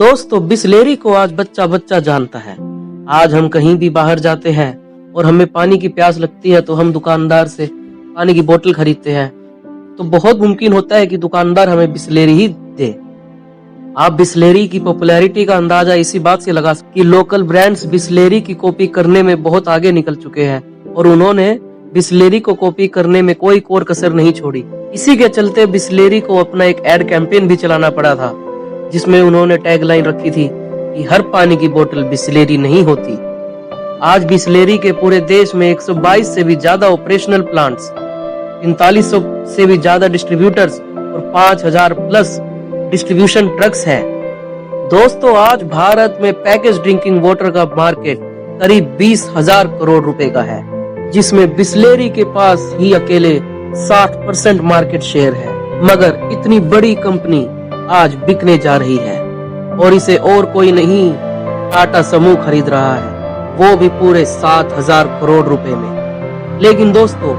दोस्तों बिसलेरी को आज बच्चा बच्चा जानता है। आज हम कहीं भी बाहर जाते हैं और हमें पानी की प्यास लगती है तो हम दुकानदार से पानी की बोतल खरीदते हैं। तो बहुत मुमकिन होता है कि दुकानदार हमें बिसलेरी ही दे। आप बिसलेरी की पॉपुलैरिटी का अंदाजा इसी बात से लगा सकते कि लोकल ब्रांड्स बिसलेरी की कॉपी करने में बहुत आगे निकल चुके हैं और उन्होंने बिसलेरी को कॉपी करने में कोई कोर कसर नहीं छोड़ी। इसी के चलते बिसलेरी को अपना एक एड कैंपेन भी चलाना पड़ा था, जिसमें उन्होंने टैगलाइन रखी थी कि हर पानी की बोतल बिसलेरी नहीं होती। आज बिसलेरी के पूरे देश में 122 से भी ज्यादा ऑपरेशनल प्लांट्स, 4500 से भी ज्यादा डिस्ट्रीब्यूटर्स और 5000 प्लस डिस्ट्रीब्यूशन ट्रक्स हैं। दोस्तों आज भारत में पैकेज ड्रिंकिंग वाटर का मार्केट करीब 20,000 करोड़ रुपए का है, जिसमें बिसलेरी के पास ही अकेले 60% मार्केट शेयर है। मगर इतनी बड़ी कंपनी आज बिकने जा रही है और इसे और कोई नहीं टाटा समूह खरीद रहा है, वो भी पूरे 7,000 करोड़ रुपए में। लेकिन दोस्तों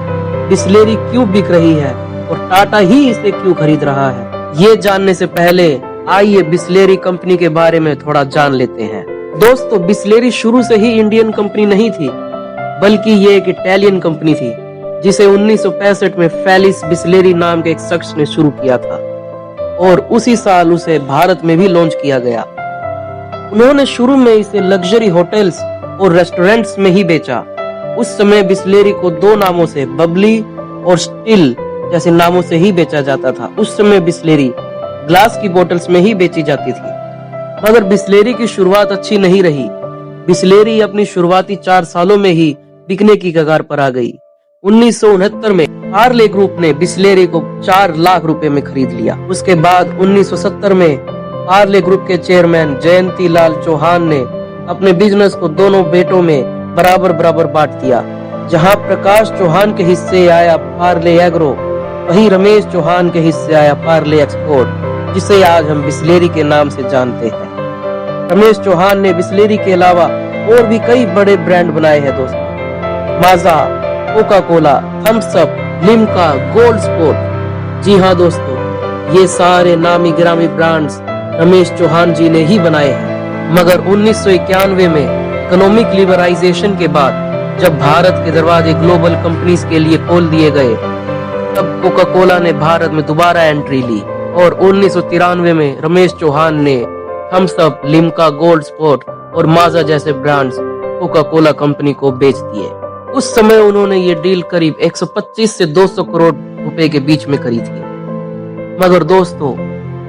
बिसलेरी क्यों बिक रही है और टाटा ही इसे क्यों खरीद रहा है, ये जानने से पहले आइए बिसलेरी कंपनी के बारे में थोड़ा जान लेते हैं। दोस्तों बिसलेरी शुरू से ही इंडियन कंपनी नहीं थी, बल्कि ये एक इटालियन कंपनी थी, जिसे 1965 में फेलिस बिसलेरी नाम के एक शख्स ने शुरू किया था और उसी साल उसे भारत में भी लॉन्च किया गया। उन्होंने शुरू में इसे लग्जरी होटल्स और रेस्टोरेंट्स में ही बेचा। उस समय बिसलेरी को दो नामों से, बबली और स्टिल जैसे नामों से ही बेचा जाता था। उस समय बिसलेरी ग्लास की बोतल्स में ही बेची जाती थी। मगर बिसलेरी की शुरुआत अच्छी नहीं रही। बिसलेरी अपनी शुरुआती 4 सालों में ही बिकने की कगार पर आ गई। 1969 में पार्ले ग्रुप ने बिसलेरी को 4 लाख रुपए में खरीद लिया। उसके बाद 1970 में पार्ले ग्रुप के चेयरमैन जयंती लाल चौहान ने अपने बिजनेस को दोनों बेटों में बराबर बराबर बांट दिया। जहां प्रकाश चौहान के हिस्से आया पार्ले एग्रो, वहीं रमेश चौहान के हिस्से आया पार्ले एक्सपोर्ट, जिसे आज हम बिसलेरी के नाम से जानते हैं। रमेश चौहान ने बिसलेरी के अलावा और भी कई बड़े ब्रांड बनाए हैं दोस्तों, Maaza, Coca Cola, Thums Up, Limca, Gold Spot. जी हाँ दोस्तों, ये सारे नामी गिरामी ब्रांड्स रमेश चौहान जी ने ही बनाए हैं। मगर 1991 में इकोनॉमिक लिबरलाइजेशन के बाद जब भारत के दरवाजे ग्लोबल कंपनीज के लिए खोल दिए गए, तब कोका कोला ने भारत में दोबारा एंट्री ली और 1993 में रमेश चौहान ने Thums Up, Limca, Gold Spot और माजा जैसे ब्रांड्स कोका कोला कंपनी को बेच दिए। उस समय उन्होंने ये डील करीब 125 से 200 करोड़ रुपए के बीच में करी थी। मगर दोस्तों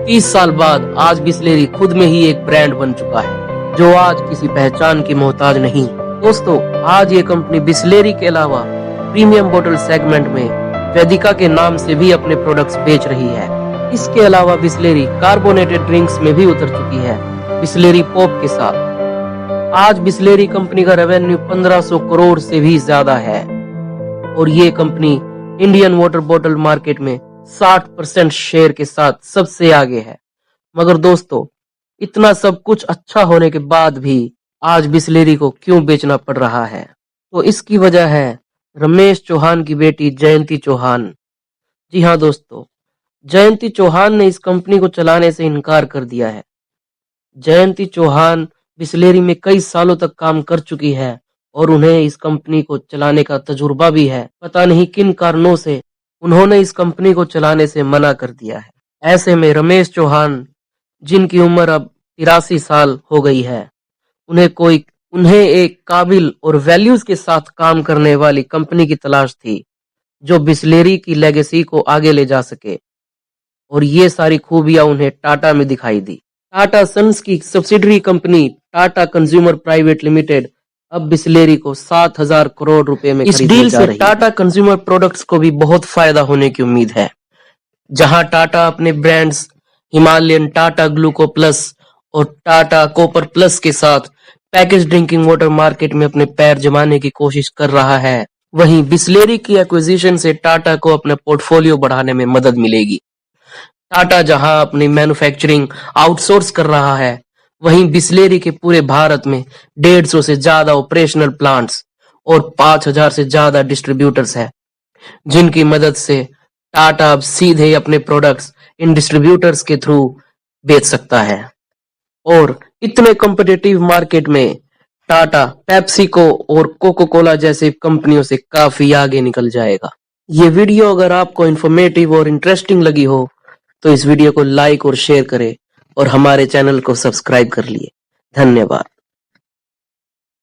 30 साल बाद आज बिसलेरी खुद में ही एक ब्रांड बन चुका है, जो आज किसी पहचान की मोहताज नहीं। दोस्तों आज ये कंपनी बिसलेरी के अलावा प्रीमियम बोतल सेगमेंट में वेदिका के नाम से भी अपने प्रोडक्ट्स बेच रही है। इसके अलावा बिसलेरी कार्बोनेटेड ड्रिंक्स में भी उतर चुकी है, बिसलेरी पॉप के साथ। आज बिसलेरी कंपनी का रेवेन्यू 1500 करोड़ से भी ज्यादा है और ये कंपनी इंडियन वाटर बोतल मार्केट में 60% शेयर के साथ सबसे आगे है। मगर दोस्तों इतना सब कुछ अच्छा होने के बाद भी आज बिसलेरी को क्यों बेचना पड़ रहा है, तो इसकी वजह है रमेश चौहान की बेटी जयंती चौहान। जी हाँ दोस्तों, जयंती चौहान ने इस कंपनी को चलाने से इनकार कर दिया है। जयंती चौहान बिसलेरी में कई सालों तक काम कर चुकी है और उन्हें इस कंपनी को चलाने का तजुर्बा भी है। पता नहीं किन कारणों से उन्होंने इस कंपनी को चलाने से मना कर दिया है। ऐसे में रमेश चौहान, जिनकी उम्र अब 83 साल हो गई है, उन्हें एक काबिल और वैल्यूज के साथ काम करने वाली कंपनी की तलाश थी, जो बिसलेरी की लेगेसी को आगे ले जा सके। और ये सारी खूबियां उन्हें टाटा में दिखाई दी। टाटा सन्स की subsidiary company Tata consumer private limited अब बिसलेरी को 7,000 करोड़ रुपए में खरीदने जा रही है। इस डील से टाटा कंज्यूमर प्रोडक्ट्स को भी बहुत फायदा होने की उम्मीद है, जहां टाटा अपने ब्रांड्स हिमालयन, टाटा ग्लूको प्लस और टाटा कॉपर प्लस के साथ पैकेज ड्रिंकिंग वाटर मार्केट में अपने पैर जमाने की कोशिश कर रहा है। वहीं बिसलेरी की एक्विजिशन से टाटा को अपने पोर्टफोलियो बढ़ाने में मदद मिलेगी। टाटा जहां अपनी मैन्युफैक्चरिंग आउटसोर्स कर रहा है, वहीं बिसलेरी के पूरे भारत में 150 से ज्यादा ऑपरेशनल प्लांट्स और 5000 से ज्यादा डिस्ट्रीब्यूटर्स हैं, जिनकी मदद से टाटा अब सीधे अपने प्रोडक्ट्स इन डिस्ट्रीब्यूटर्स के थ्रू बेच सकता है। और इतने कॉम्पिटिटिव मार्केट में टाटा पेप्सिको और कोको कोला जैसे कंपनियों से काफी आगे निकल जाएगा। ये वीडियो अगर आपको इन्फॉर्मेटिव और इंटरेस्टिंग लगी हो तो इस वीडियो को लाइक और शेयर करें और हमारे चैनल को सब्सक्राइब कर लिए। धन्यवाद।